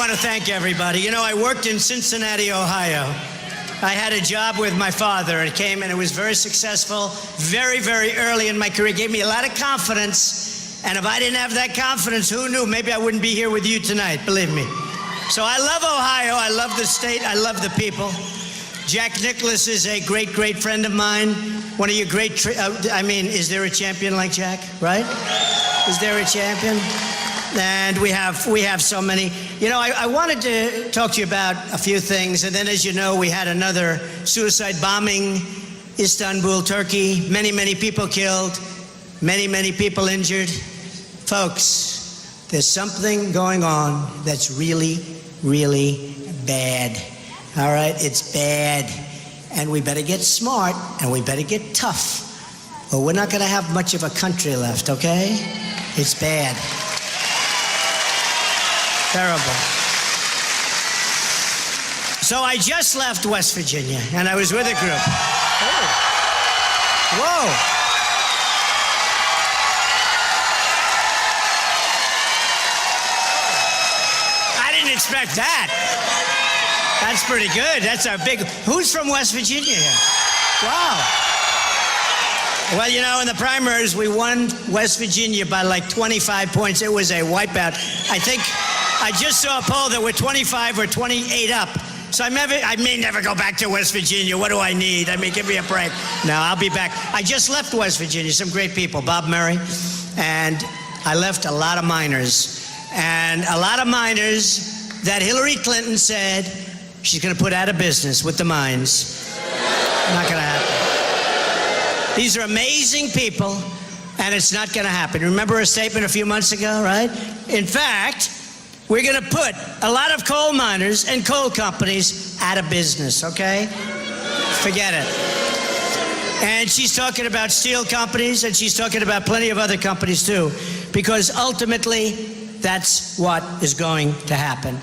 want to thank everybody. You know, I worked in Cincinnati, Ohio. I had a job with my father. It came and it was very successful, very, very early in my career. It gave me a lot of confidence. And if I didn't have that confidence, who knew? Maybe I wouldn't be here with you tonight, believe me. So I love Ohio. I love the state. I love the people. Jack Nicklaus is a great, great friend of mine. One of your great, is there a champion like Jack, right? Is there a champion? And we have so many. You know, I wanted to talk to you about a few things. And then, as you know, we had another suicide bombing, Istanbul, Turkey. Many, many people killed. Many, many people injured. Folks, there's something going on that's really, really bad. All right? It's bad. And we better get smart, and we better get tough. Or we're not going to have much of a country left, okay? It's bad. Terrible. So I just left West Virginia, and I was with a group. Oh. Whoa. I didn't expect that. That's pretty good. That's a big... Who's from West Virginia here? Wow. Well, you know, in the primaries, we won West Virginia by like 25 points. It was a wipeout. I think... I just saw a poll that we're 25 or 28 up. So I may never go back to West Virginia. What do I need? I mean, give me a break. No, I'll be back. I just left West Virginia. Some great people. Bob Murray. And I left a lot of miners. And a lot of miners that Hillary Clinton said she's going to put out of business with the mines. Not going to happen. These are amazing people, and it's not going to happen. Remember a statement a few months ago, right? In fact... we're going to put a lot of coal miners and coal companies out of business, okay? Forget it. And she's talking about steel companies, and she's talking about plenty of other companies, too, because ultimately, that's what is going to happen.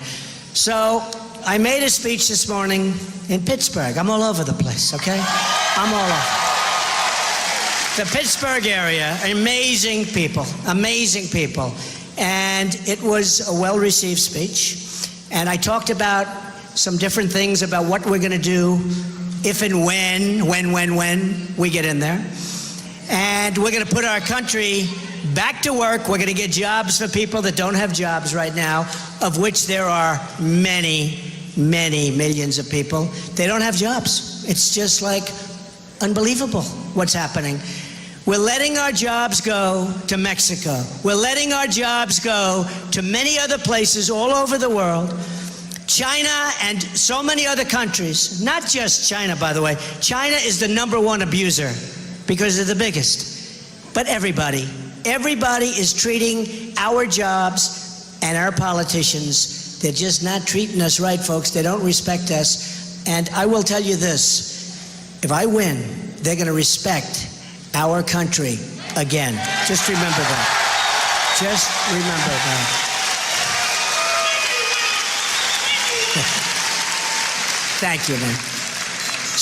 So I made a speech this morning in Pittsburgh. I'm all over the place, okay? I'm all over. The Pittsburgh area, amazing people, amazing people. And it was a well-received speech. And I talked about some different things about what we're going to do if and when we get in there. And we're going to put our country back to work. We're going to get jobs for people that don't have jobs right now, of which there are many, many millions of people. They don't have jobs. It's just like unbelievable what's happening. We're letting our jobs go to Mexico. We're letting our jobs go to many other places all over the world. China and so many other countries, not just China, by the way. China is the #1 abuser because they're the biggest. But everybody is treating our jobs and our politicians. They're just not treating us right, folks. They don't respect us. And I will tell you this, if I win, they're going to respect our country again. Just remember that. Just remember that. Thank you, man.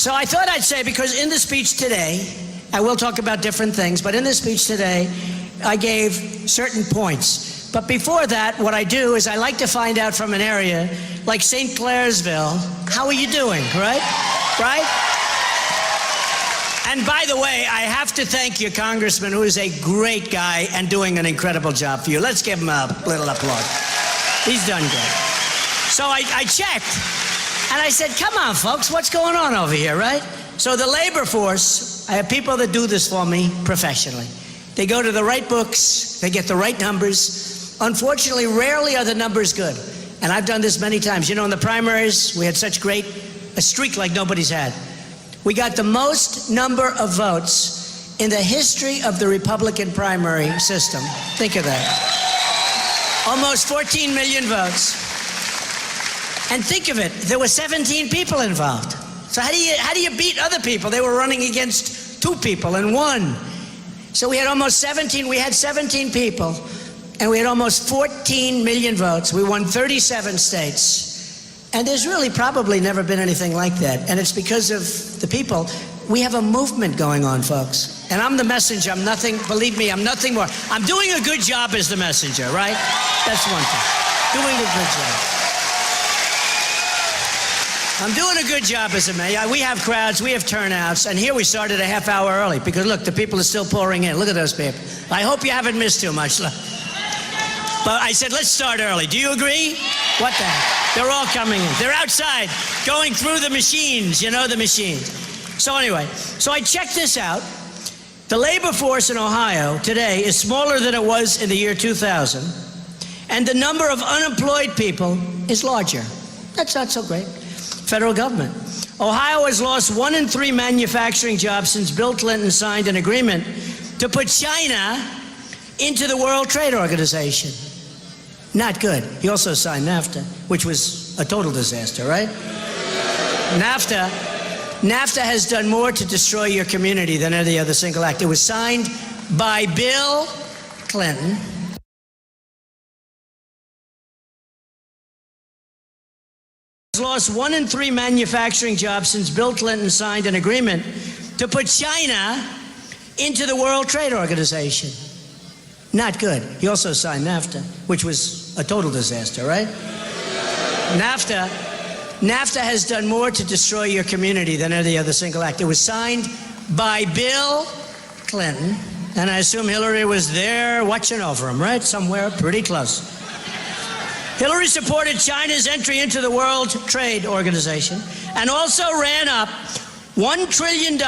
So I thought I'd say, because in the speech today, I will talk about different things, but in the speech today, I gave certain points. But before that, what I do is I like to find out from an area like St. Clairsville, how are you doing, right? Right? And by the way, I have to thank your congressman, who is a great guy and doing an incredible job for you. Let's give him a little applause. He's done good. So I checked, and I said, come on, folks, what's going on over here, right? So the labor force, I have people that do this for me professionally. They go to the right books, they get the right numbers. Unfortunately, rarely are the numbers good. And I've done this many times. You know, in the primaries, we had such a streak like nobody's had. We got the most number of votes in the history of the Republican primary system. Think of that. Almost 14 million votes. And think of it, there were 17 people involved. So how do you beat other people? They were running against 2 people and 1. So we had almost 17, we had 17 people, and we had almost 14 million votes. We won 37 states. And there's really probably never been anything like that. And it's because of the people. We have a movement going on, folks. And I'm the messenger. I'm nothing, believe me, I'm nothing more. I'm doing a good job as the messenger, right? That's one thing. Doing a good job. I'm doing a good job as a mayor. We have crowds, we have turnouts, and here we started a half hour early because look, the people are still pouring in. Look at those people. I hope you haven't missed too much. But I said, let's start early. Do you agree? What the heck? They're all coming in. They're outside going through the machines, you know, the machines. So anyway, so I checked this out. The labor force in Ohio today is smaller than it was in the year 2000, and the number of unemployed people is larger. That's not so great. Federal government. Ohio has lost 1 in 3 manufacturing jobs since Bill Clinton signed an agreement to put China into the World Trade Organization. Not good. He also signed NAFTA, which was a total disaster, right? NAFTA has done more to destroy your community than any other single act. It was signed by Bill Clinton. Lost 1 in 3 manufacturing jobs since Bill Clinton signed an agreement to put China into the World Trade Organization. Not good. He also signed NAFTA, which was a total disaster, right? NAFTA has done more to destroy your community than any other single act. It was signed by Bill Clinton, and I assume Hillary was there watching over him, right? Somewhere pretty close. Hillary supported China's entry into the World Trade Organization and also ran up $1 trillion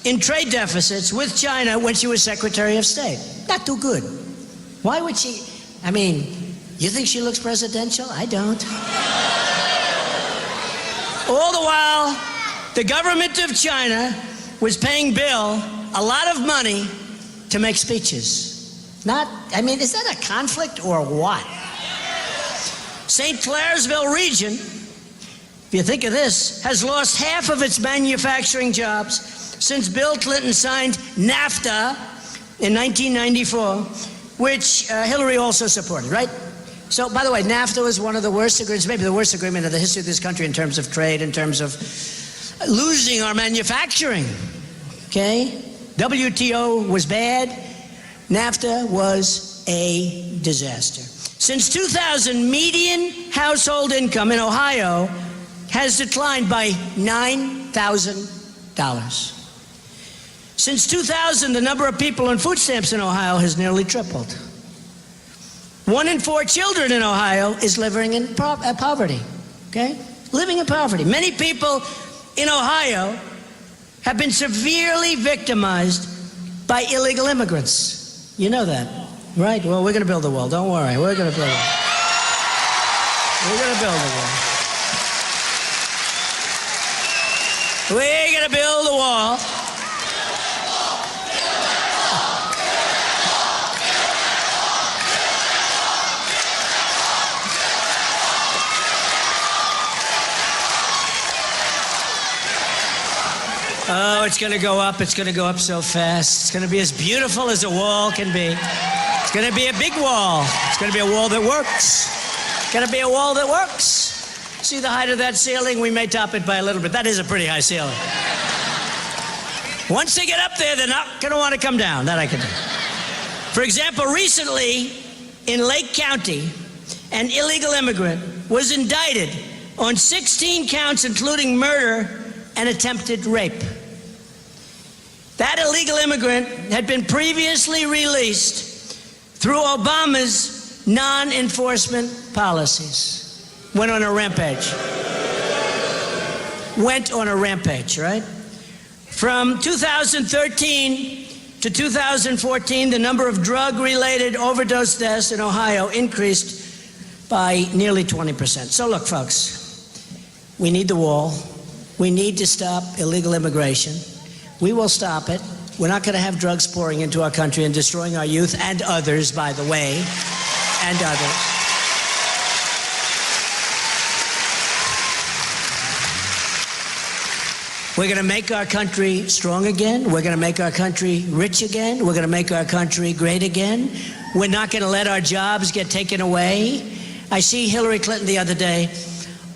in trade deficits with China when she was Secretary of State. Not too good. Why would she? I mean, you think she looks presidential? I don't. All the while, the government of China was paying Bill a lot of money to make speeches. Is that a conflict or what? St. Clairsville region, if you think of this, has lost half of its manufacturing jobs since Bill Clinton signed NAFTA in 1994, which Hillary also supported, right? So, by the way, NAFTA was one of the worst agreements, maybe the worst agreement in the history of this country in terms of trade, in terms of losing our manufacturing, okay? WTO was bad. NAFTA was a disaster. Since 2000, median household income in Ohio has declined by $9,000. Since 2000, the number of people on food stamps in Ohio has nearly tripled. 1 in 4 children in Ohio is living in poverty, okay? Living in poverty. Many people in Ohio have been severely victimized by illegal immigrants. You know that. Right, well, we're going to build the wall. Don't worry, we're going to build it. We're going to build the wall. We're going to build the wall. Oh, it's going to go up. It's going to go up so fast. It's going to be as beautiful as a wall can be. It's going to be a big wall. It's going to be a wall that works. It's going to be a wall that works. See the height of that ceiling? We may top it by a little bit. That is a pretty high ceiling. Once they get up there, they're not going to want to come down. That I can do. For example, recently in Lake County, an illegal immigrant was indicted on 16 counts, including murder and attempted rape. That illegal immigrant had been previously released through Obama's non-enforcement policies. Went on a rampage, right? From 2013 to 2014, the number of drug-related overdose deaths in Ohio increased by nearly 20%. So look, folks, we need the wall. We need to stop illegal immigration. We will stop it. We're not going to have drugs pouring into our country and destroying our youth and others, by the way, and others. We're going to make our country strong again. We're going to make our country rich again. We're going to make our country great again. We're not going to let our jobs get taken away. I see Hillary Clinton the other day.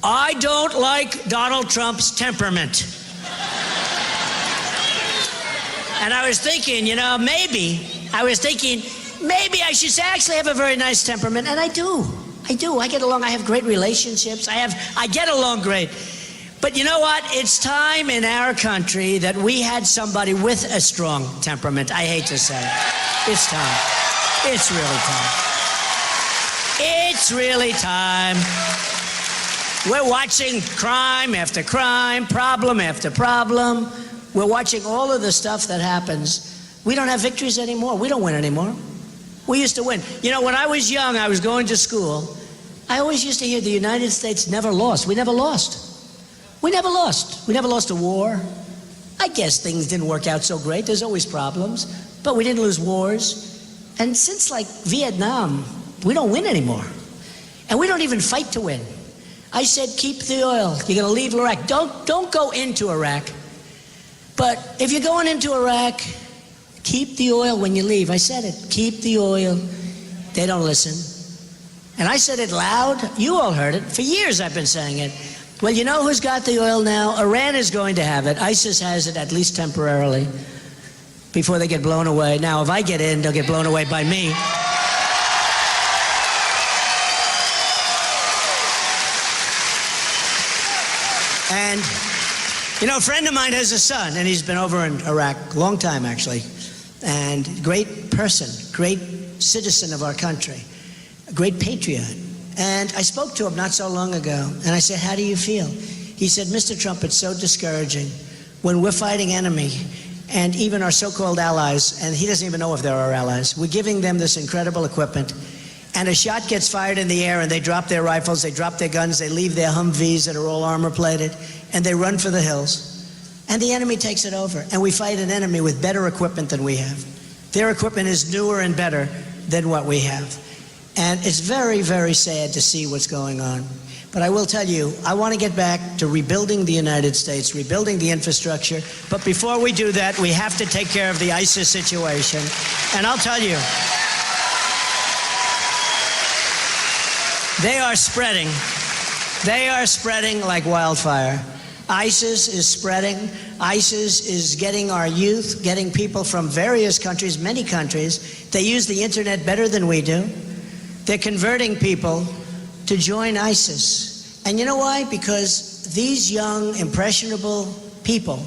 I don't like Donald Trump's temperament. And I was thinking, maybe I should say I actually have a very nice temperament, and I do. I get along. I have great relationships. I get along great. But you know what? It's time in our country that we had somebody with a strong temperament. I hate to say it. It's time. It's really time. It's really time. We're watching crime after crime, problem after problem. We're watching all of the stuff that happens. We don't have victories anymore. We don't win anymore. We used to win. You know, when I was young, I was going to school. I always used to hear the United States never lost. We never lost. We never lost. We never lost a war. I guess things didn't work out so great. There's always problems. But we didn't lose wars. And since, like, Vietnam, we don't win anymore. And we don't even fight to win. I said, keep the oil. You're going to leave Iraq. Don't go into Iraq. But if you're going into Iraq, keep the oil when you leave. I said it. Keep the oil. They don't listen. And I said it loud. You all heard it. For years I've been saying it. Well, you know who's got the oil now? Iran is going to have it. ISIS has it, at least temporarily, before they get blown away. Now, if I get in, they'll get blown away by me. And, you know, a friend of mine has a son, and he's been over in Iraq a long time, actually. And great person, great citizen of our country, a great patriot. And I spoke to him not so long ago, and I said, how do you feel? He said, Mr. Trump, it's so discouraging when we're fighting enemy, and even our so-called allies, and he doesn't even know if they're our allies, we're giving them this incredible equipment, and a shot gets fired in the air, and they drop their rifles, they drop their guns, they leave their Humvees that are all armor-plated, and they run for the hills, and the enemy takes it over, and we fight an enemy with better equipment than we have. Their equipment is newer and better than what we have. And it's very, very sad to see what's going on. But I will tell you, I want to get back to rebuilding the United States, rebuilding the infrastructure. But before we do that, we have to take care of the ISIS situation. And I'll tell you, they are spreading. They are spreading like wildfire. ISIS is spreading. ISIS is getting our youth, getting people from various countries, many countries. They use the internet better than we do. They're converting people to join ISIS. And you know why? Because these young, impressionable people,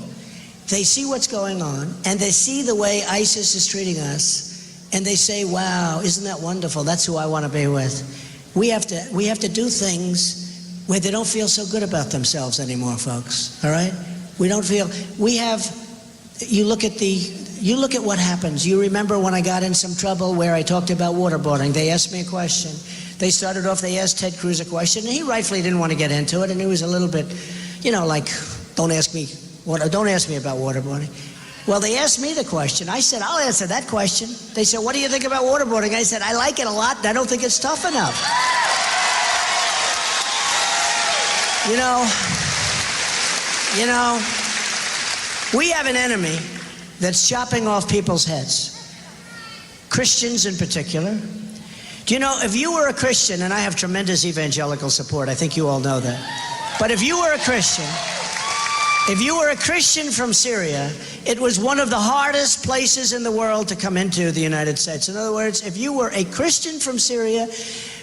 they see what's going on, and they see the way ISIS is treating us, and they say, wow, isn't that wonderful? That's who I want to be with. We have to do things where they don't feel so good about themselves anymore, folks, all right? We don't feel, you look at what happens. You remember when I got in some trouble where I talked about waterboarding. They asked me a question. They started off, they asked Ted Cruz a question, and he rightfully didn't want to get into it, and he was a little bit, you know, like, don't ask me about waterboarding. Well, they asked me the question. I said, I'll answer that question. They said, what do you think about waterboarding? I said, I like it a lot, and I don't think it's tough enough. You know, we have an enemy that's chopping off people's heads, Christians in particular. Do you know, if you were a Christian, and I have tremendous evangelical support, I think you all know that, but if you were a Christian from Syria, it was one of the hardest places in the world to come into the United States. In other words, if you were a Christian from Syria,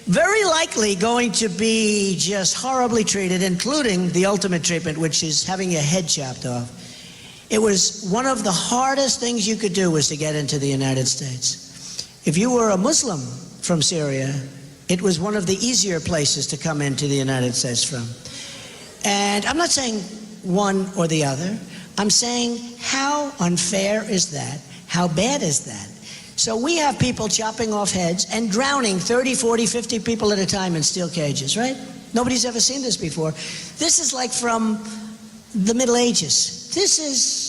very likely going to be just horribly treated, including the ultimate treatment, which is having your head chopped off. It was one of the hardest things you could do was to get into the United States. If you were a Muslim from Syria, it was one of the easier places to come into the United States from. And I'm not saying one or the other. I'm saying, how unfair is that? How bad is that? So we have people chopping off heads and drowning 30, 40, 50 people at a time in steel cages, right? Nobody's ever seen this before. This is like from the Middle Ages.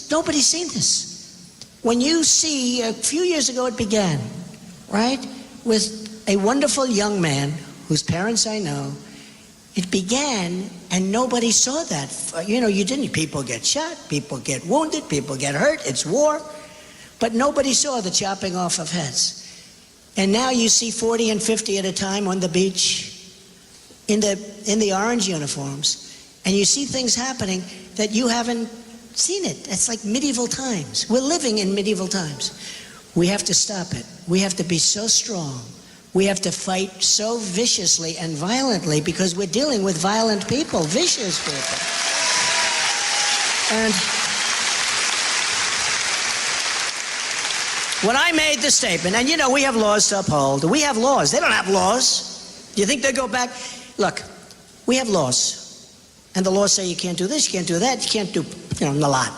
Nobody's seen this. When you see, a few years ago it began, right? With a wonderful young man whose parents I know. It began and nobody saw that. You know, people get shot, people get wounded, people get hurt, it's war. But nobody saw the chopping off of heads. And now you see 40 and 50 at a time on the beach in the orange uniforms. And you see things happening that you haven't seen it. It's like medieval times. We're living in medieval times. We have to stop it. We have to be so strong. We have to fight so viciously and violently because we're dealing with violent people, vicious people. And when I made the statement, and you know, we have laws to uphold. We have laws. They don't have laws. Do you think they go back? Look, we have laws. And the laws say you can't do this, you can't do that, you can't do, a lot,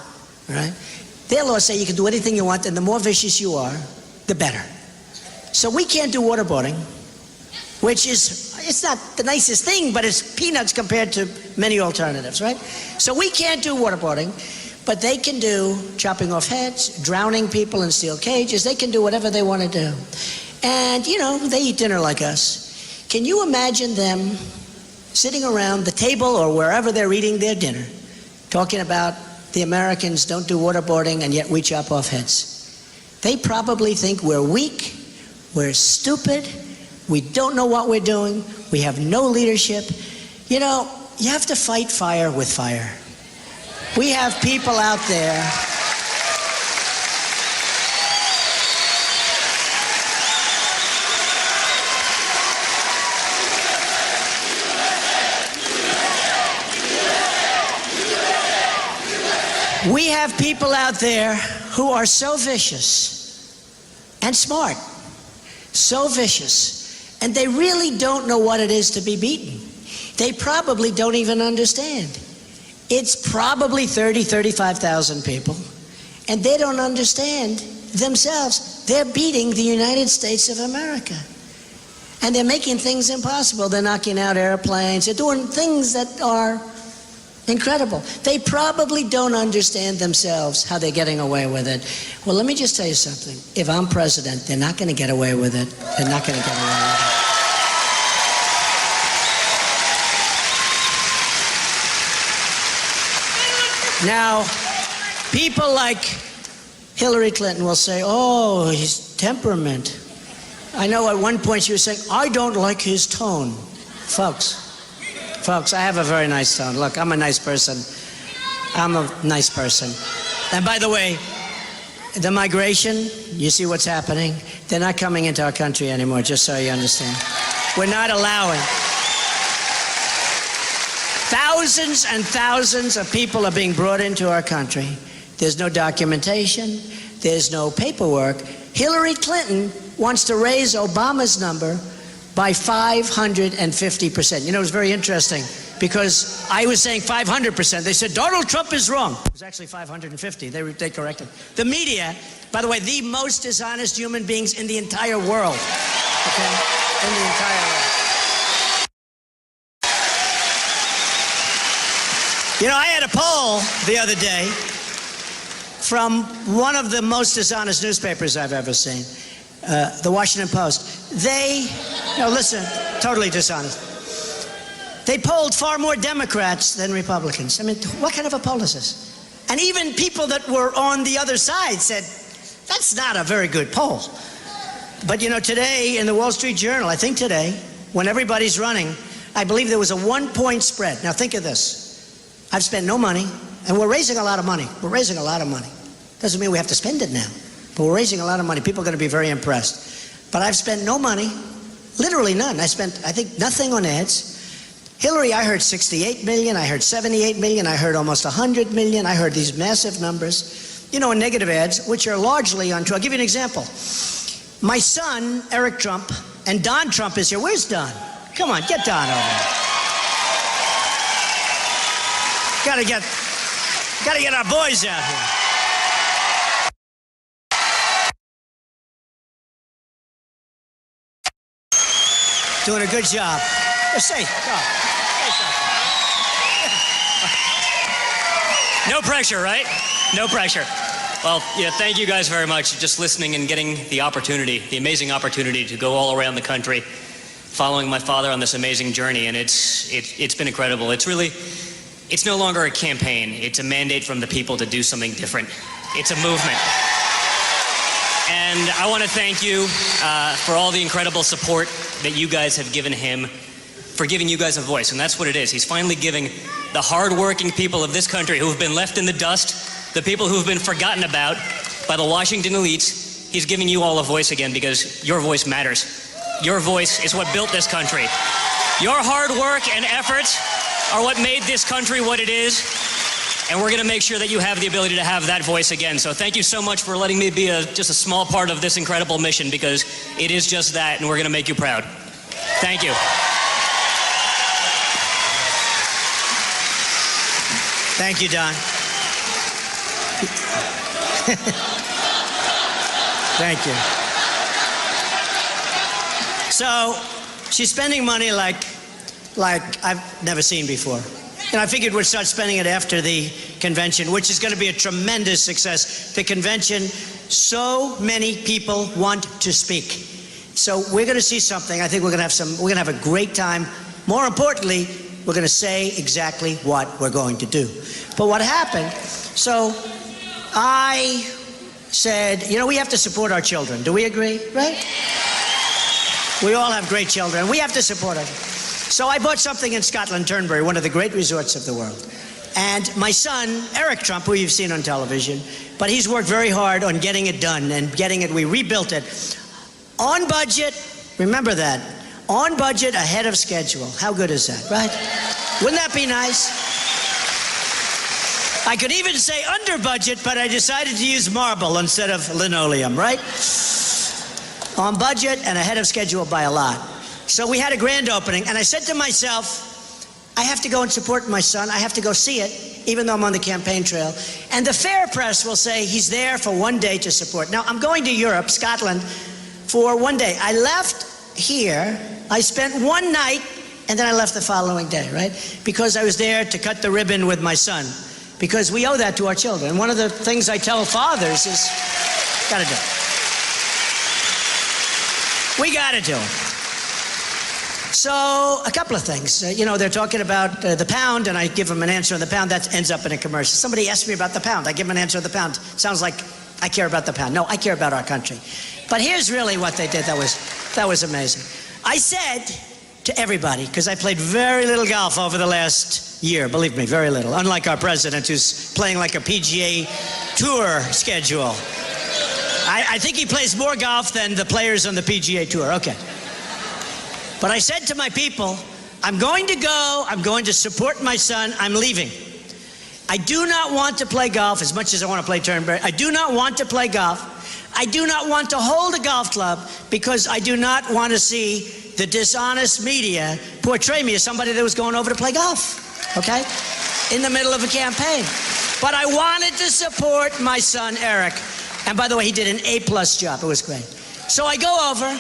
right? Their laws say you can do anything you want, and the more vicious you are, the better. So we can't do waterboarding, which is, it's not the nicest thing, but it's peanuts compared to many alternatives, right? So we can't do waterboarding, but they can do chopping off heads, drowning people in steel cages. They can do whatever they want to do. And, they eat dinner like us. Can you imagine them sitting around the table or wherever they're eating their dinner, talking about the Americans don't do waterboarding and yet we chop off heads? They probably think we're weak, we're stupid, we don't know what we're doing, we have no leadership. You have to fight fire with fire. We have people out there. We have people out there who are so vicious and smart, so vicious, and they really don't know what it is to be beaten. They probably don't even understand. It's probably 35,000 people, and they don't understand themselves. They're beating the United States of America. And they're making things impossible. They're knocking out airplanes. They're doing things that are incredible. They probably don't understand themselves how they're getting away with it. Well, let me just tell you something. If I'm president, they're not going to get away with it. They're not going to get away with it. Now, people like Hillary Clinton will say, oh, his temperament. I know at one point she was saying, I don't like his tone. Folks, I have a very nice tone. Look, I'm a nice person. I'm a nice person. And by the way, the migration, you see what's happening? They're not coming into our country anymore, just so you understand. We're not allowing. Thousands and thousands of people are being brought into our country. There's no documentation. There's no paperwork. Hillary Clinton wants to raise Obama's number by 550%. You know, it was very interesting because I was saying 500%. They said, Donald Trump is wrong. It was actually 550. They corrected. The media, by the way, the most dishonest human beings in the entire world. Okay? In the entire world. You know, I had a poll the other day from one of the most dishonest newspapers I've ever seen, the Washington Post. Listen, totally dishonest. They polled far more Democrats than Republicans. I mean, what kind of a poll is this? And even people that were on the other side said, that's not a very good poll. But you know, today in the Wall Street Journal, I think today, when everybody's running, I believe there was a 1-point spread. Now think of this. I've spent no money, and we're raising a lot of money. We're raising a lot of money. Doesn't mean we have to spend it now, but we're raising a lot of money. People are going to be very impressed. But I've spent no money, literally none. I spent, I think, nothing on ads. Hillary, I heard 68 million, I heard 78 million, I heard almost 100 million, I heard these massive numbers, you know, in negative ads, which are largely untrue. I'll give you an example. My son, Eric Trump, and Don Trump is here. Where's Don? Come on, get Don over here. Gotta get our boys out here. Doing a good job. Say no pressure, right? No pressure. Well, yeah, thank you guys very much. Just listening and getting the opportunity, the amazing opportunity to go all around the country, following my father on this amazing journey, and it's been incredible. It's no longer a campaign. It's a mandate from the people to do something different. It's a movement. And I want to thank you for all the incredible support that you guys have given him, for giving you guys a voice. And that's what it is. He's finally giving the hardworking people of this country who have been left in the dust, the people who have been forgotten about by the Washington elites, he's giving you all a voice again because your voice matters. Your voice is what built this country. Your hard work and efforts are what made this country what it is. And we're going to make sure that you have the ability to have that voice again. So thank you so much for letting me be just a small part of this incredible mission, because it is just that, and we're going to make you proud. Thank you. Thank you, Don. Thank you. So she's spending money like I've never seen before. And I figured we'd start spending it after the convention, which is going to be a tremendous success. The convention, so many people want to speak. So we're going to see something. I think we're going to have a great time. More importantly, we're going to say exactly what we're going to do. But what happened, so I said, you know, we have to support our children. Do we agree, right? We all have great children. We have to support them. So I bought something in Scotland, Turnberry, one of the great resorts of the world. And my son, Eric Trump, who you've seen on television, but he's worked very hard on getting it done and getting it, we rebuilt it. On budget, remember that. On budget, ahead of schedule. How good is that, right? Wouldn't that be nice? I could even say under budget, but I decided to use marble instead of linoleum, right? On budget and ahead of schedule by a lot. So we had a grand opening, and I said to myself, I have to go and support my son. I have to go see it, even though I'm on the campaign trail. And the fair press will say he's there for one day to support. Now, I'm going to Europe, Scotland, for one day. I left here, I spent one night, and then I left the following day, right? Because I was there to cut the ribbon with my son. Because we owe that to our children. And one of the things I tell fathers is, gotta do it. We gotta do it. So, a couple of things. You know, they're talking about the pound, and I give them an answer on the pound. That ends up in a commercial. Somebody asked me about the pound. I give them an answer on the pound. Sounds like I care about the pound. No, I care about our country. But here's really what they did that was amazing. I said to everybody, because I played very little golf over the last year, believe me, very little. Unlike our president, who's playing like a PGA Tour schedule. I think he plays more golf than the players on the PGA Tour. Okay. But I said to my people, I'm going to go, I'm going to support my son, I'm leaving. I do not want to play golf as much as I want to play Turnberry. I do not want to play golf. I do not want to hold a golf club because I do not want to see the dishonest media portray me as somebody that was going over to play golf, okay? In the middle of a campaign. But I wanted to support my son, Eric. And by the way, he did an A+ job. It was great. So I go over.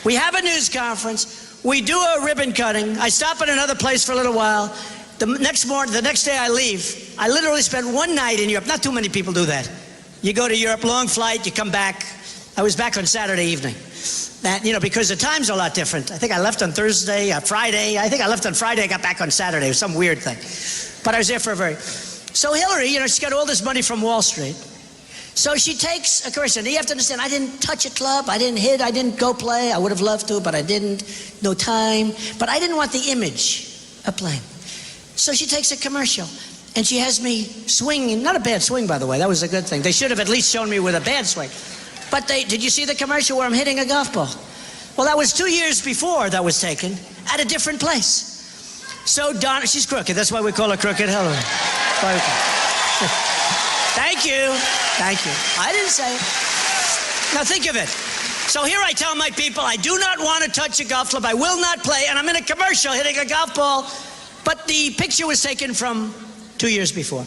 We have a news conference. We do a ribbon cutting. I stop at another place for a little while. The next day I leave. I literally spent one night in Europe. Not too many people do that. You go to Europe, long flight, you come back. I was back on Saturday evening. That, you know, because the time's a lot different. I think I left on Thursday, Friday. I think I left on Friday, I got back on Saturday. It was some weird thing. But I was there for So Hillary, you know, she's got all this money from Wall Street. So she takes a commercial. Now you have to understand, I didn't touch a club, I didn't hit, I didn't go play. I would have loved to, but I didn't. No time. But I didn't want the image of playing. So she takes a commercial, and she has me swinging. Not a bad swing, by the way. That was a good thing. They should have at least shown me with a bad swing. But did you see the commercial where I'm hitting a golf ball? Well, that was 2 years before that was taken at a different place. So Donna, she's crooked. That's why we call her Crooked Hillary. Thank you. Thank you. I didn't say it. Now think of it. So here I tell my people, I do not want to touch a golf club. I will not play. And I'm in a commercial hitting a golf ball. But the picture was taken from 2 years before.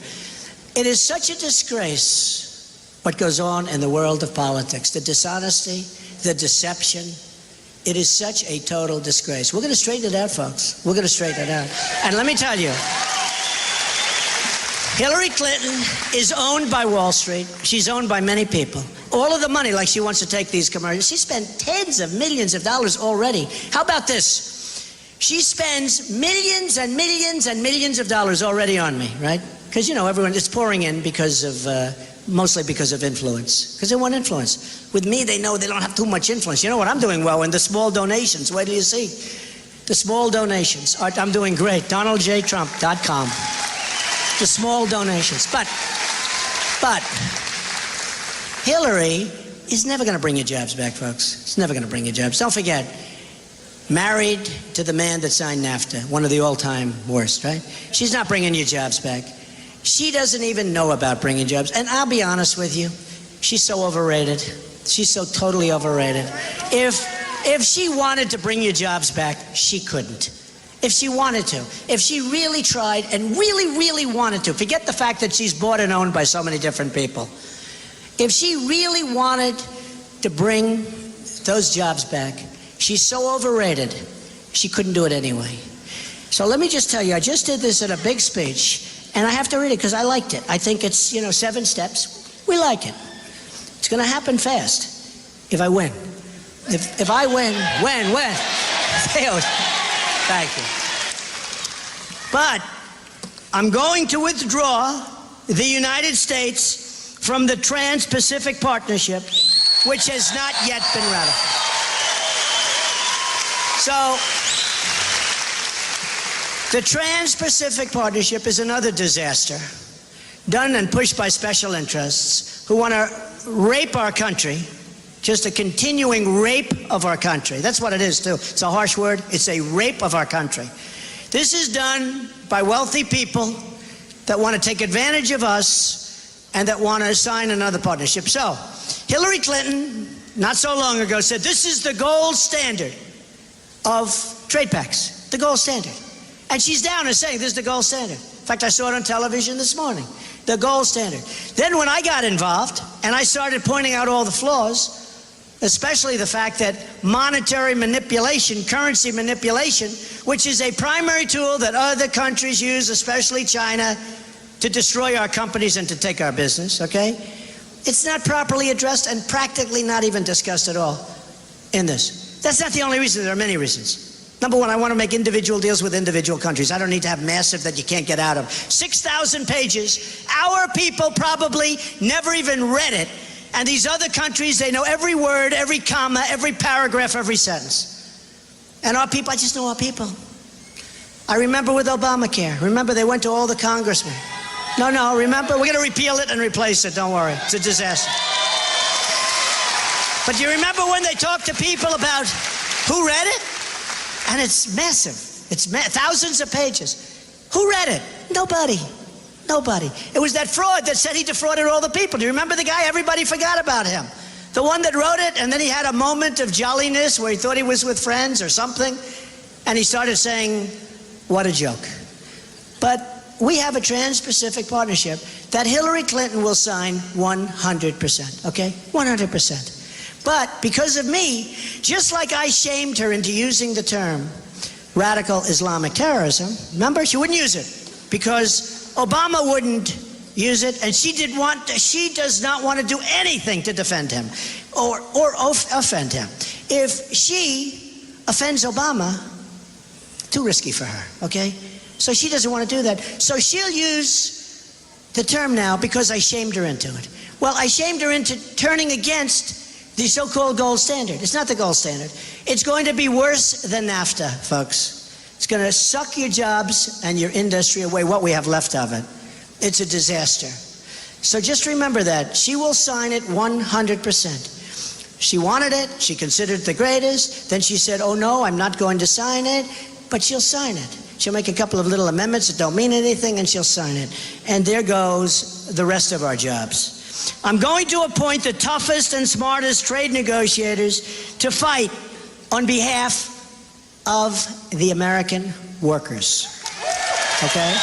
It is such a disgrace what goes on in the world of politics. The dishonesty, the deception. It is such a total disgrace. We're going to straighten it out, folks. We're going to straighten it out. And let me tell you, Hillary Clinton is owned by Wall Street. She's owned by many people. All of the money, like she wants to take these commercials, she spent tens of millions of dollars already. How about this? She spends millions and millions and millions of dollars already on me, right? Because, you know, everyone is pouring in because of, mostly because of influence. Because they want influence. With me, they know they don't have too much influence. You know what? I'm doing well in the small donations. Wait till you see. The small donations. I'm doing great. DonaldJTrump.com. The small donations. But Hillary is never going to bring your jobs back, folks. It's never going to bring your jobs. Don't forget, married to the man that signed NAFTA, one of the all-time worst, right? She's not bringing your jobs back. She doesn't even know about bringing jobs. And I'll be honest with you, she's so overrated. She's so totally overrated. If she wanted to bring you jobs back, she couldn't. If she wanted to. If she really tried and really, really wanted to. Forget the fact that she's bought and owned by so many different people. If she really wanted to bring those jobs back, she's so overrated, she couldn't do it anyway. So let me just tell you, I just did this at a big speech, and I have to read it because I liked it. I think it's, 7 steps. We like it. It's going to happen fast if I win. If I win, when? Thank you. But I'm going to withdraw the United States from the Trans-Pacific Partnership, which has not yet been ratified. So, the Trans-Pacific Partnership is another disaster, done and pushed by special interests who want to rape our country, just a continuing rape of our country. That's what it is, too. It's a harsh word. It's a rape of our country. This is done by wealthy people that want to take advantage of us and that want to sign another partnership. So, Hillary Clinton, not so long ago, said this is the gold standard of trade pacts, the gold standard. And she's down and saying this is the gold standard. In fact, I saw it on television this morning, the gold standard. Then when I got involved and I started pointing out all the flaws, especially the fact that monetary manipulation, currency manipulation, which is a primary tool that other countries use, especially China, to destroy our companies and to take our business, okay? It's not properly addressed and practically not even discussed at all in this. That's not the only reason. There are many reasons. Number one, I want to make individual deals with individual countries. I don't need to have massive that you can't get out of. 6,000 pages. Our people probably never even read it. And these other countries, they know every word, every comma, every paragraph, every sentence. And our people, I just know our people. I remember with Obamacare. Remember, they went to all the congressmen. No, remember, we're going to repeal it and replace it. Don't worry. It's a disaster. But do you remember when they talked to people about who read it? And it's massive. It's thousands of pages. Who read it? Nobody. It was that fraud that said he defrauded all the people. Do you remember the guy? Everybody forgot about him. The one that wrote it, and then he had a moment of jolliness where he thought he was with friends or something, and he started saying, what a joke. But we have a Trans-Pacific Partnership that Hillary Clinton will sign 100%, okay? 100%. But because of me, just like I shamed her into using the term radical Islamic terrorism, remember, she wouldn't use it because Obama wouldn't use it, and she does not want to do anything to defend him or offend him. If she offends Obama, too risky for her, okay? So she doesn't want to do that. So she'll use the term now because I shamed her into it. Well, I shamed her into turning against the so-called gold standard. It's not the gold standard. It's going to be worse than NAFTA, folks. It's going to suck your jobs and your industry away, what we have left of it. It's a disaster. So just remember that. She will sign it 100%. She wanted it. She considered it the greatest. Then she said, oh, no, I'm not going to sign it. But she'll sign it. She'll make a couple of little amendments that don't mean anything, and she'll sign it. And there goes the rest of our jobs. I'm going to appoint the toughest and smartest trade negotiators to fight on behalf of the American workers. Okay?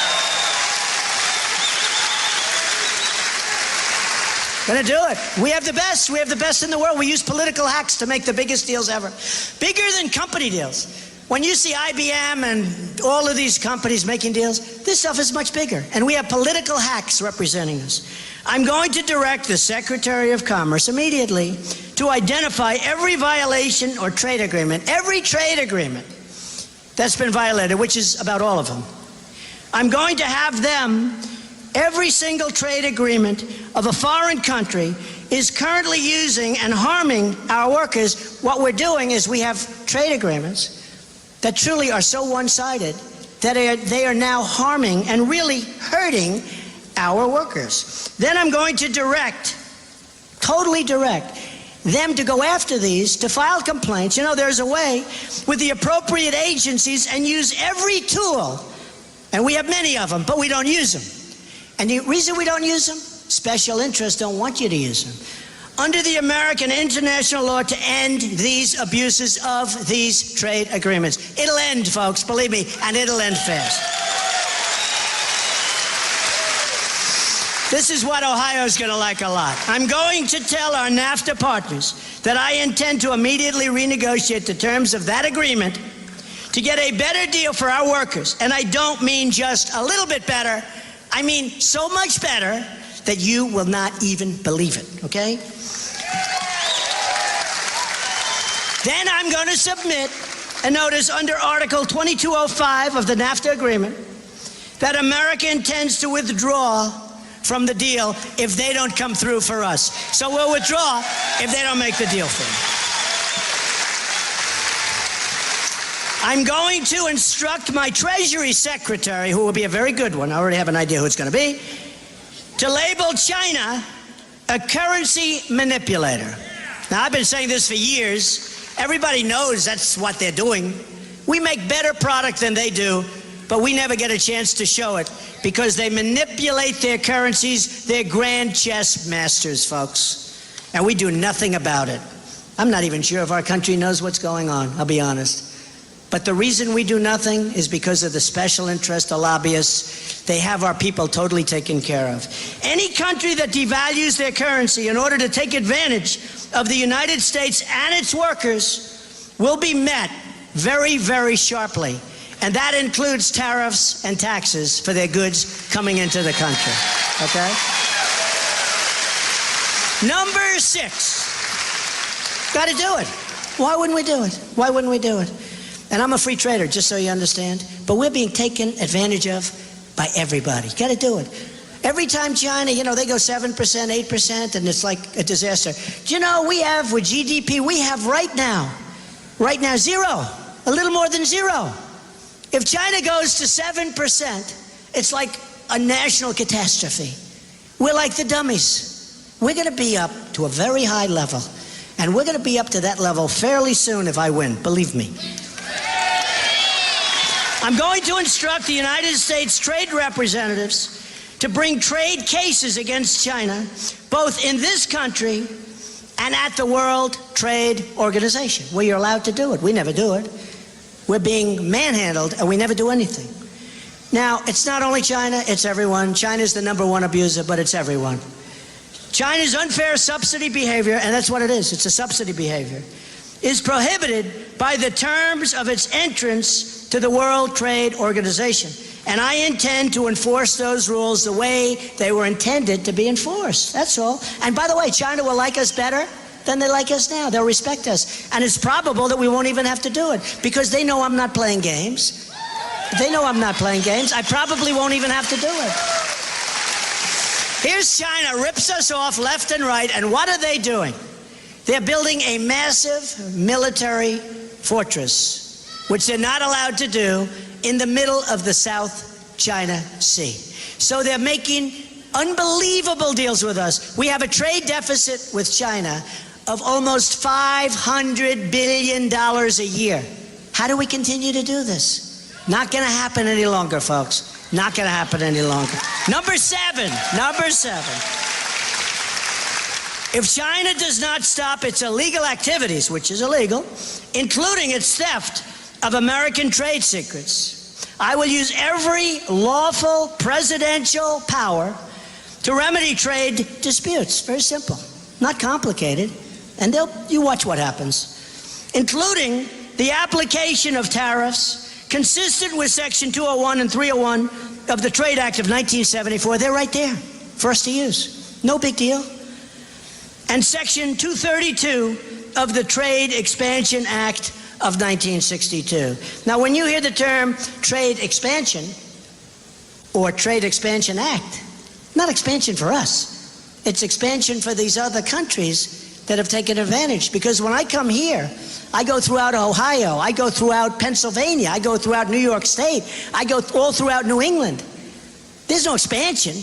Gonna do it. We have the best. We have the best in the world. We use political hacks to make the biggest deals ever. Bigger than company deals. When you see IBM and all of these companies making deals, this stuff is much bigger. And we have political hacks representing us. I'm going to direct the Secretary of Commerce immediately to identify every violation or trade agreement, every trade agreement that's been violated, which is about all of them. I'm going to have them, every single trade agreement of a foreign country is currently using and harming our workers. What we're doing is we have trade agreements that truly are so one-sided that they are now harming and really hurting our workers. Then I'm going to totally direct them to go after these, to file complaints. You know, there's a way with the appropriate agencies and use every tool, and we have many of them, but we don't use them. And the reason we don't use them? Special interests don't want you to use them. Under the American international law to end these abuses of these trade agreements. It'll end, folks, believe me, and it'll end fast. This is what Ohio's going to like a lot. I'm going to tell our NAFTA partners that I intend to immediately renegotiate the terms of that agreement to get a better deal for our workers. And I don't mean just a little bit better. I mean so much better that you will not even believe it, okay? Then I'm going to submit a notice under Article 2205 of the NAFTA agreement that America intends to withdraw from the deal if they don't come through for us. So we'll withdraw if they don't make the deal for us. I'm going to instruct my Treasury Secretary, who will be a very good one, I already have an idea who it's going to be, to label China a currency manipulator. Now, I've been saying this for years. Everybody knows that's what they're doing. We make better product than they do, but we never get a chance to show it because they manipulate their currencies. They're grand chess masters, folks, and we do nothing about it. I'm not even sure if our country knows what's going on, I'll be honest. But the reason we do nothing is because of the special interest, the lobbyists. They have our people totally taken care of. Any country that devalues their currency in order to take advantage of the United States and its workers will be met very, very sharply. And that includes tariffs and taxes for their goods coming into the country, okay? Number 6, got to do it. Why wouldn't we do it? Why wouldn't we do it? And I'm a free trader, just so you understand. But we're being taken advantage of by everybody. Got to do it. Every time China, they go 7%, 8%, and it's like a disaster. Do you know, we have, with GDP, we have right now, zero. A little more than zero. If China goes to 7%, it's like a national catastrophe. We're like the dummies. We're going to be up to a very high level. And we're going to be up to that level fairly soon if I win, believe me. I'm going to instruct the United States trade representatives to bring trade cases against China, both in this country and at the World Trade Organization, where you're allowed to do it. We never do it. We're being manhandled, and we never do anything. Now, it's not only China, it's everyone. China's the #1 abuser, but it's everyone. China's unfair subsidy behavior, and that's what it is, it's a subsidy behavior, is prohibited by the terms of its entrance to the World Trade Organization. And I intend to enforce those rules the way they were intended to be enforced. That's all. And by the way, China will like us better than they like us now. They'll respect us. And it's probable that we won't even have to do it because they know I'm not playing games. They know I'm not playing games. I probably won't even have to do it. Here's China, rips us off left and right, and what are they doing? They're building a massive military fortress, which they're not allowed to do, in the middle of the South China Sea. So they're making unbelievable deals with us. We have a trade deficit with China of almost $500 billion a year. How do we continue to do this? Not going to happen any longer, folks. Not going to happen any longer. Number seven. If China does not stop its illegal activities, which is illegal, including its theft of American trade secrets, I will use every lawful presidential power to remedy trade disputes. Very simple, not complicated, and you watch what happens, including the application of tariffs consistent with Section 201 and 301 of the Trade Act of 1974. They're right there for us to use. No big deal. And Section 232 of the Trade Expansion Act of 1962. Now, when you hear the term trade expansion or Trade Expansion Act, not expansion for us. It's expansion for these other countries that have taken advantage. Because when I come here, I go throughout Ohio, I go throughout Pennsylvania, I go throughout New York State, I go all throughout New England. There's no expansion.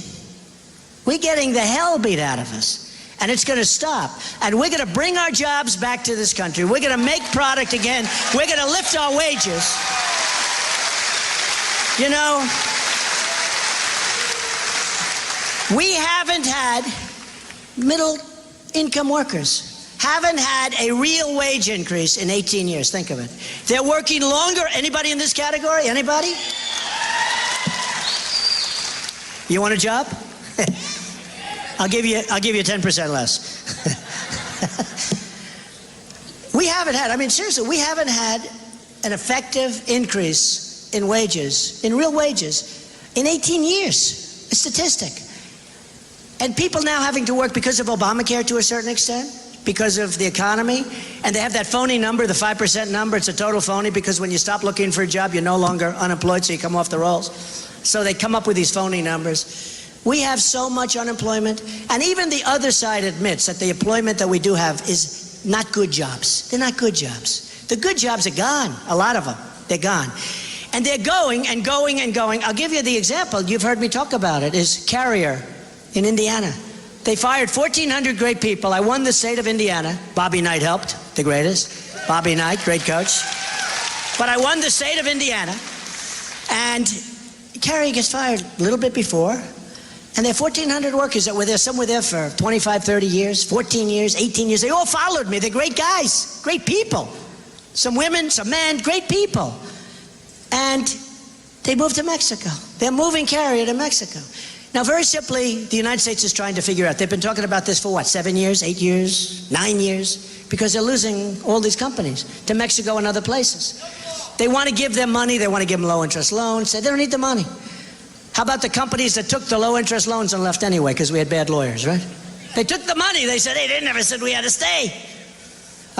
We're getting the hell beat out of us. And it's going to stop. And we're going to bring our jobs back to this country. We're going to make product again. We're going to lift our wages. You know, We haven't had middle income workers haven't had a real wage increase in 18 years. Think of it. They're working longer. Anybody in this category? Anybody? You want a job? I'll give you 10% less. We haven't had, I mean, seriously, we haven't had an effective increase in wages, in real wages, in 18 years. A statistic. And people now having to work because of Obamacare to a certain extent, because of the economy, and they have that phony number, the 5% number. It's a total phony because when you stop looking for a job, you're no longer unemployed, so you come off the rolls. So they come up with these phony numbers. We have so much unemployment, and even the other side admits that the employment that we do have is not good jobs. They're not good jobs. The good jobs are gone, a lot of them. They're gone. And they're going and going and going. I'll give you the example. You've heard me talk about it, is Carrier in Indiana. They fired 1,400 great people. I won the state of Indiana. Bobby Knight helped, the greatest. Bobby Knight, great coach. But I won the state of Indiana. And Carrier gets fired a little bit before. And there are 1,400 workers that were there. Some were there for 25, 30 years, 14 years, 18 years. They all followed me. They're great guys, great people. Some women, some men, great people. And they moved to Mexico. They're moving Carrier to Mexico. Now, very simply, the United States is trying to figure out. They've been talking about this for what, 7 years, 8 years, 9 years? Because they're losing all these companies to Mexico and other places. They want to give them money. They want to give them low-interest loans. They don't need the money. How about the companies that took the low-interest loans and left anyway because we had bad lawyers, right? They took the money. They said, hey, they never said we had to stay.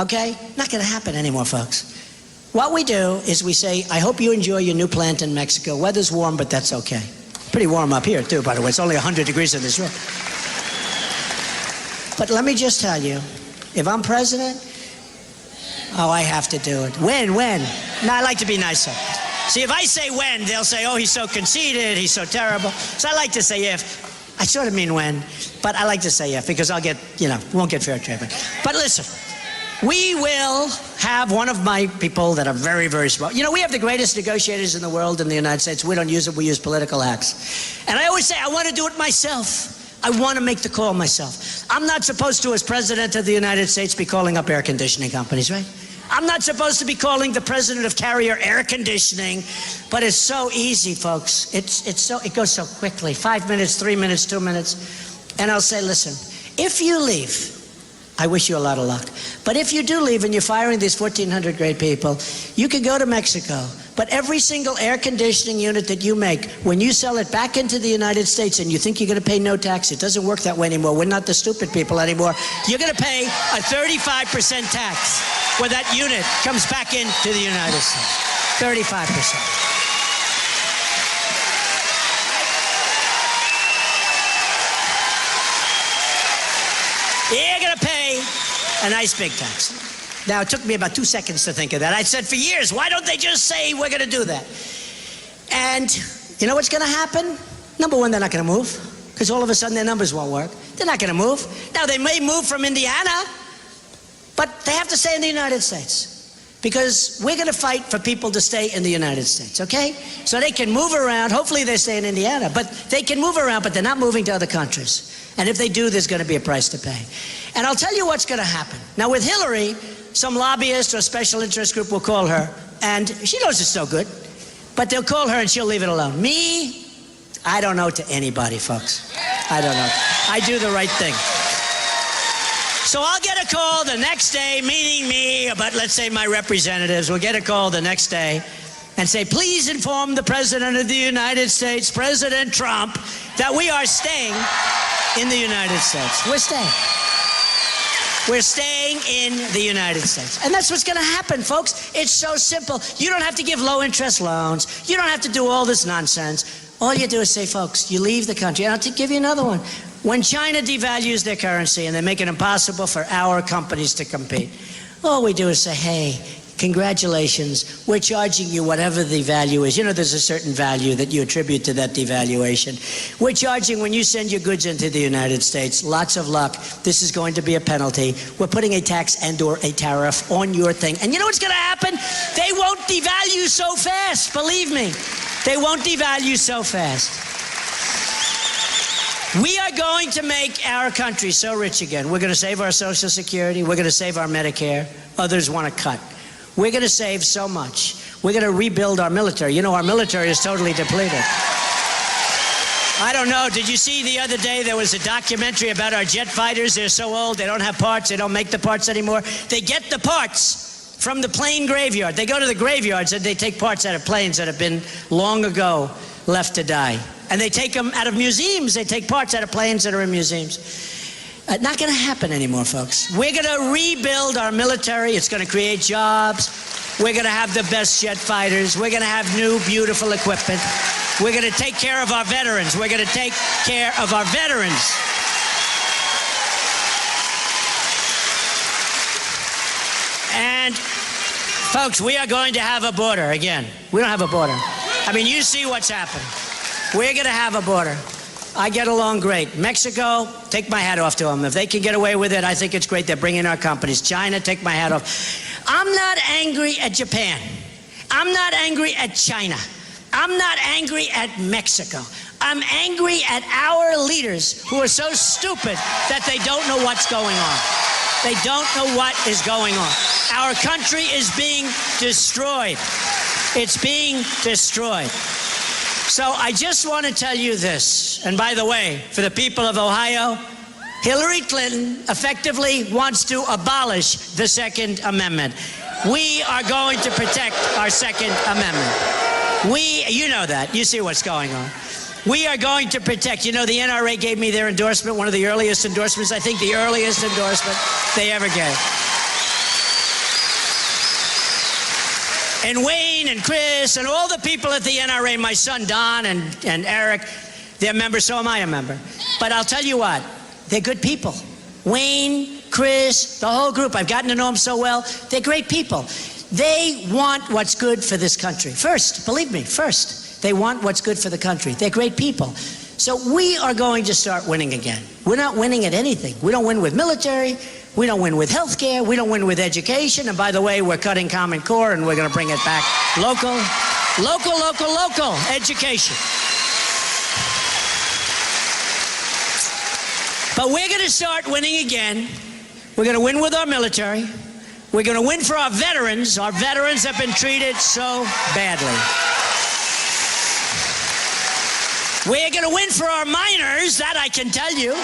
Okay? Not going to happen anymore, folks. What we do is we say, I hope you enjoy your new plant in Mexico. Weather's warm, but that's okay. Pretty warm up here, too, by the way. It's only 100 degrees in this room. But let me just tell you, if I'm president, oh, I have to do it. When? No, I like to be nicer. See, if I say when, they'll say, oh, he's so conceited, he's so terrible. So I like to say if. I sort of mean when, but I like to say if, because I'll get, won't get fair treatment. But listen, we will have one of my people that are very, very smart. We have the greatest negotiators in the world in the United States. We don't use it, we use political hacks. And I always say, I want to do it myself. I want to make the call myself. I'm not supposed to, as president of the United States, be calling up air conditioning companies, right? I'm not supposed to be calling the president of Carrier air conditioning, but it's so easy, folks. It goes so quickly. 5 minutes, 3 minutes, 2 minutes. And I'll say, listen, if you leave, I wish you a lot of luck. But if you do leave and you're firing these 1,400 great people, you can go to Mexico. But every single air conditioning unit that you make, when you sell it back into the United States and you think you're going to pay no tax, it doesn't work that way anymore. We're not the stupid people anymore. You're going to pay a 35% tax when that unit comes back into the United States. 35%. You're going to pay a nice big tax. Now, it took me about 2 seconds to think of that. I said for years, why don't they just say we're going to do that? And you know what's going to happen? Number one, they're not going to move, because all of a sudden their numbers won't work. They're not going to move. Now, they may move from Indiana, but they have to stay in the United States, because we're going to fight for people to stay in the United States, okay? So they can move around. Hopefully they stay in Indiana, but they can move around, but they're not moving to other countries. And if they do, there's going to be a price to pay. And I'll tell you what's going to happen. Now, with Hillary, some lobbyist or special interest group will call her, and she knows it's no good, but they'll call her and she'll leave it alone. Me, I don't know to anybody, folks. I don't know. I do the right thing. So I'll get a call the next day, meaning me, but let's say my representatives will get a call the next day and say, please inform the President of the United States, President Trump, that we are staying in the United States. We're staying. We're staying in the United States. And that's what's going to happen, folks. It's so simple. You don't have to give low-interest loans. You don't have to do all this nonsense. All you do is say, folks, you leave the country. And I'll give you another one. When China devalues their currency and they make it impossible for our companies to compete, all we do is say, hey, congratulations, we're charging you whatever the value is. There's a certain value that you attribute to that devaluation. We're charging when you send your goods into the United States. Lots of luck. This is going to be a penalty. We're putting a tax and or a tariff on your thing. And you know what's going to happen? They won't devalue so fast. Believe me. They won't devalue so fast. We are going to make our country so rich again. We're going to save our Social Security. We're going to save our Medicare. Others want to cut. We're going to save so much. We're going to rebuild our military. You know, our military is totally depleted. I don't know. Did you see the other day there was a documentary about our jet fighters? They're so old, they don't have parts. They don't make the parts anymore. They get the parts from the plane graveyard. They go to the graveyards and they take parts out of planes that have been long ago left to die. And they take them out of museums. They take parts out of planes that are in museums. Not going to happen anymore, folks. We're going to rebuild our military. It's going to create jobs. We're going to have the best jet fighters. We're going to have new, beautiful equipment. We're going to take care of our veterans. We're going to take care of our veterans. And, folks, we are going to have a border again. We don't have a border. I mean, you see what's happening. We're going to have a border. I get along great. Mexico, take my hat off to them. If they can get away with it, I think it's great. They're bringing our companies. China, take my hat off. I'm not angry at Japan. I'm not angry at China. I'm not angry at Mexico. I'm angry at our leaders who are so stupid that they don't know what's going on. They don't know what is going on. Our country is being destroyed. It's being destroyed. So I just want to tell you this. And by the way, for the people of Ohio, Hillary Clinton effectively wants to abolish the Second Amendment. We are going to protect our Second Amendment. You know that. You see what's going on. We are going to protect. You know, the NRA gave me their endorsement, one of the earliest endorsements, I think the earliest endorsement they ever gave. And Wayne and Chris and all the people at the NRA, my son Don and Eric, they're members, so am I a member. But I'll tell you what, they're good people. Wayne, Chris, the whole group, I've gotten to know them so well. They're great people. They want what's good for this country. First, believe me, first, they want what's good for the country. They're great people. So we are going to start winning again. We're not winning at anything. We don't win with military. We don't win with health care. We don't win with education. And by the way, we're cutting Common Core and we're going to bring it back. Local education. But we're going to start winning again. We're going to win with our military. We're going to win for our veterans. Our veterans have been treated so badly. We're going to win for our miners, that I can tell you.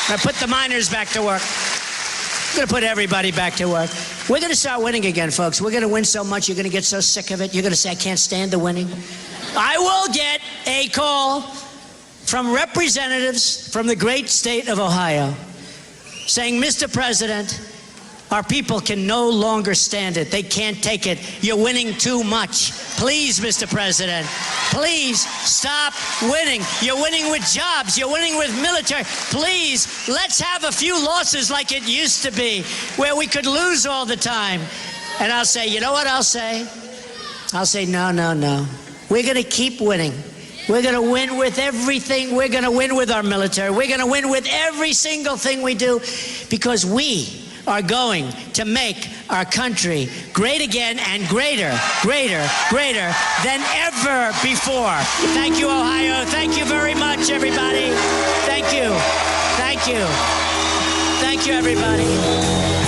I'm going to put the miners back to work. I'm going to put everybody back to work. We're going to start winning again, folks. We're going to win so much, you're going to get so sick of it. You're going to say, I can't stand the winning. I will get a call from representatives from the great state of Ohio saying, Mr. President, our people can no longer stand it. They can't take it. You're winning too much. Please, Mr. President, please stop winning. You're winning with jobs. You're winning with military. Please, let's have a few losses like it used to be, where we could lose all the time. And I'll say, you know what I'll say? I'll say, no, no, no. We're going to keep winning. We're going to win with everything. We're going to win with our military. We're going to win with every single thing we do, because we are going to make our country great again, and greater, greater, greater than ever before. Thank you, Ohio. Thank you very much, everybody. Thank you. Thank you. Thank you, everybody.